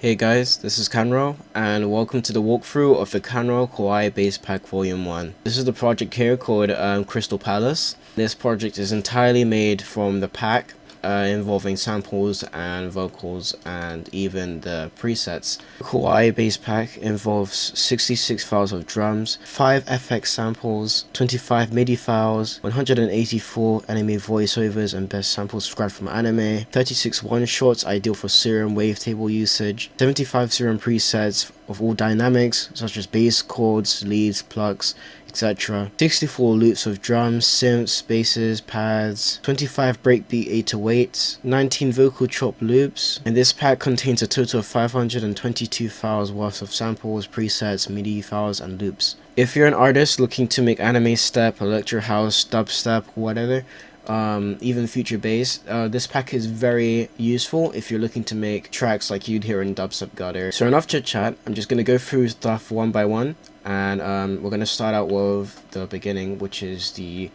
Hey guys, this is Kanro, and welcome to the walkthrough of the Kanro Kawaii Bass Pack Volume 1. This is the project here called Crystal Palace. This project is entirely made from the pack, involving samples and vocals and even the presets. The Kawaii Bass Pack involves 66 files of drums, 5 FX samples, 25 MIDI files, 184 anime voiceovers and best samples described from anime, 36 one-shots ideal for Serum Wavetable usage, 75 Serum presets of all dynamics such as bass, chords, leads, plucks, etc. 64 loops of drums, synths, basses, pads, 25 breakbeat 808s, 19 vocal chop loops, and this pack contains a total of 522 files worth of samples, presets, MIDI files, and loops. If you're an artist looking to make Animestep, Electro house, Dubstep, whatever, even future bass, this pack is very useful if you're looking to make tracks like you'd hear in Dubstep Gutter. So enough chit chat, I'm just gonna go through stuff one by one, and we're gonna start out with the beginning, which is the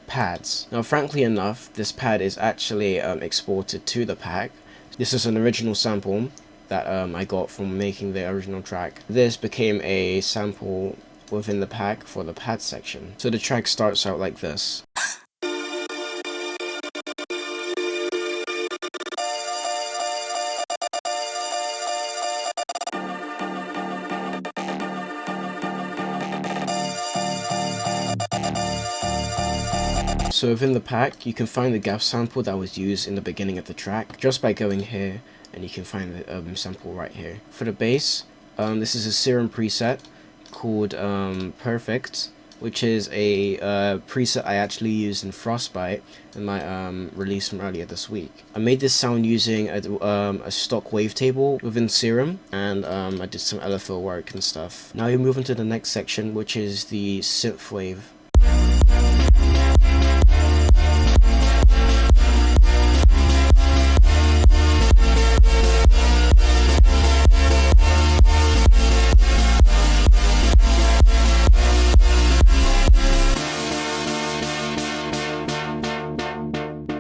pads. Now frankly enough, this pad is actually exported to the pack. This is an original sample that I got from making the original track. This became a sample within the pack for the pad section. So the track starts out like this. So within the pack, you can find the gap sample that was used in the beginning of the track just by going here, and you can find the sample right here. For the bass, this is a Serum preset called Perfect, which is a preset I actually used in Frostbite in my release from earlier this week. I made this sound using a stock wavetable within Serum, and I did some LFO work and stuff. Now you move into the next section, which is the synthwave.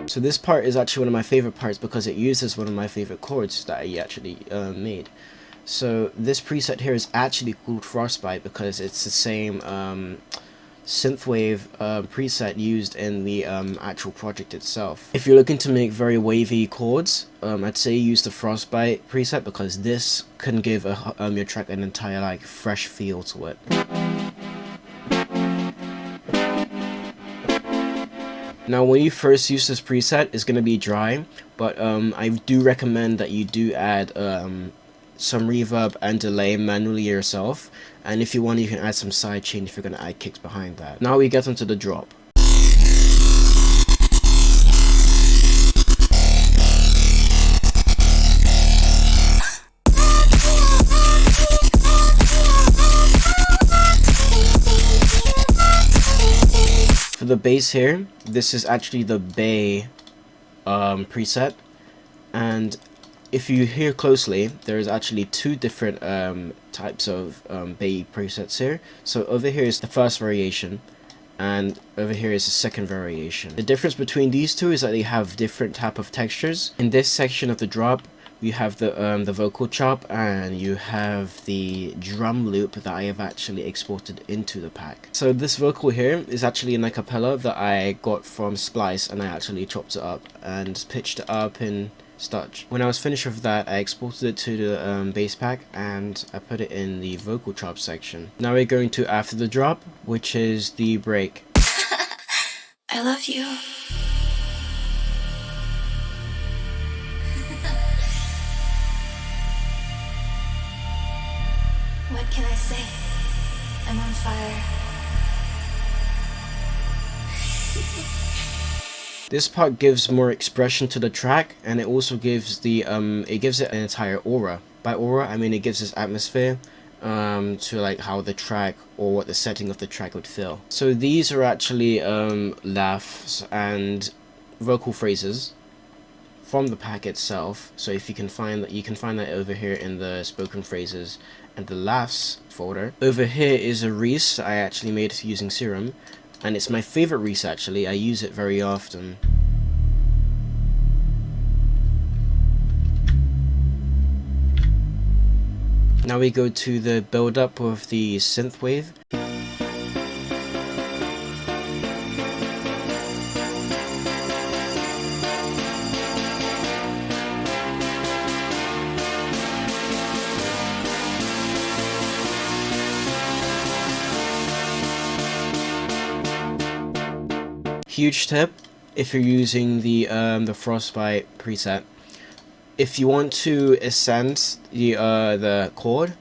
So this part is actually one of my favorite parts because it uses one of my favorite chords that I actually made. So this preset here is actually called Frostbite because it's the same synthwave preset used in the actual project itself. If you're looking to make very wavy chords, I'd say use the Frostbite preset because this can give your track an entire like fresh feel to it. Now when you first use this preset, it's going to be dry, but I do recommend that you do add some reverb and delay manually yourself, and if you want you can add some sidechain if you're going to add kicks behind that. Now we get onto the drop. For the bass here, this is actually the Bay preset, and if you hear closely, there is actually two different types of Bay presets here. So over here is the first variation, and over here is the second variation. The difference between these two is that they have different type of textures. In this section of the drop, you have the vocal chop, and you have the drum loop that I have actually exported into the pack. So this vocal here is actually an acapella that I got from Splice, and I actually chopped it up and pitched it up in Stutch. When I was finished with that, I exported it to the bass pack and I put it in the vocal chop section. Now we're going to after the drop, which is the break. I love you. What can I say? I'm on fire. This part gives more expression to the track, and it also gives the it gives it an entire aura. By aura, I mean it gives this atmosphere to like how the track or what the setting of the track would feel. So these are actually laughs and vocal phrases from the pack itself. So if you can find that, you can find that over here in the spoken phrases and the laughs folder. Over here is a Reese I actually made using Serum, and it's my favorite Reese actually. I use it very often. Now we go to the build up of the synth wave. Huge tip if you're using the Frostbite preset. If you want to ascend the chord,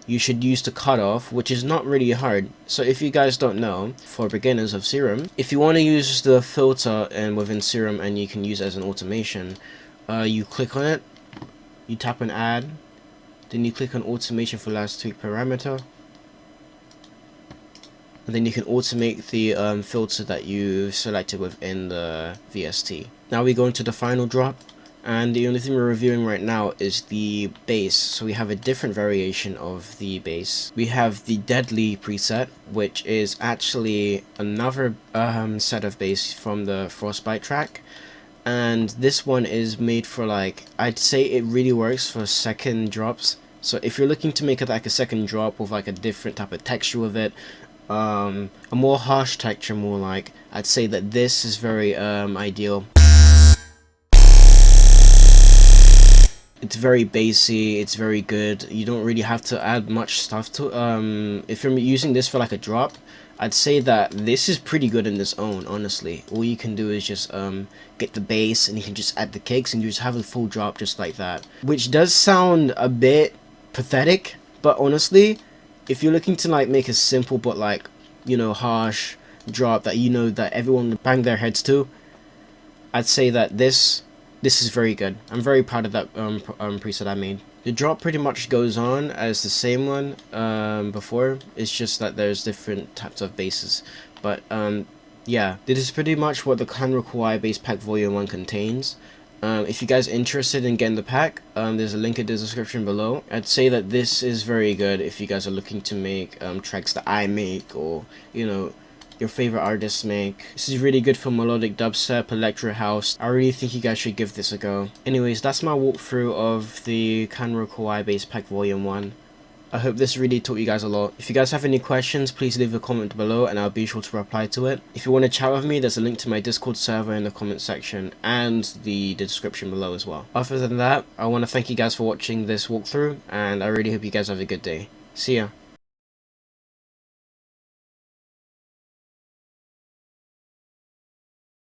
you should use the cutoff, which is not really hard. So if you guys don't know, for beginners of Serum, if you want to use the filter and within Serum and you can use it as an automation, you click on it, you tap on add, then you click on automation for last tweak parameter, and then you can automate the filter that you selected within the VST. Now we go into the final drop, and the only thing we're reviewing right now is the bass. So we have a different variation of the bass. We have the Deadly preset, which is actually another set of bass from the Frostbite track, and this one is made for, like, I'd say it really works for second drops. So if you're looking to make it like a second drop with like a different type of texture with it, a more harsh texture, more like, I'd say that this is very ideal. It's very bassy, it's very good. You don't really have to add much stuff to if you're using this for like a drop, I'd say that this is pretty good in its own, honestly. All you can do is just get the bass and you can just add the kicks and you just have a full drop just like that. Which does sound a bit pathetic, but honestly, if you're looking to like make a simple but like, you know, harsh drop that you know that everyone would bang their heads to, I'd say that this is very good. I'm very proud of that preset I made. The drop pretty much goes on as the same one before. It's just that there's different types of basses. But yeah, this is pretty much what the Kanro Kawaii Bass Pack Volume 1 contains. If you guys are interested in getting the pack, there's a link in the description below. I'd say that this is very good if you guys are looking to make tracks that I make, or, you know, your favorite artists make. This is really good for melodic dubstep, electro house. I really think you guys should give this a go. Anyways, that's my walkthrough of the Kanro Kawaii Bass Pack Volume 1. I hope this really taught you guys a lot. If you guys have any questions, please leave a comment below and I'll be sure to reply to it. If you want to chat with me, there's a link to my Discord server in the comment section and the description below as well. Other than that, I want to thank you guys for watching this walkthrough, and I really hope you guys have a good day. See ya.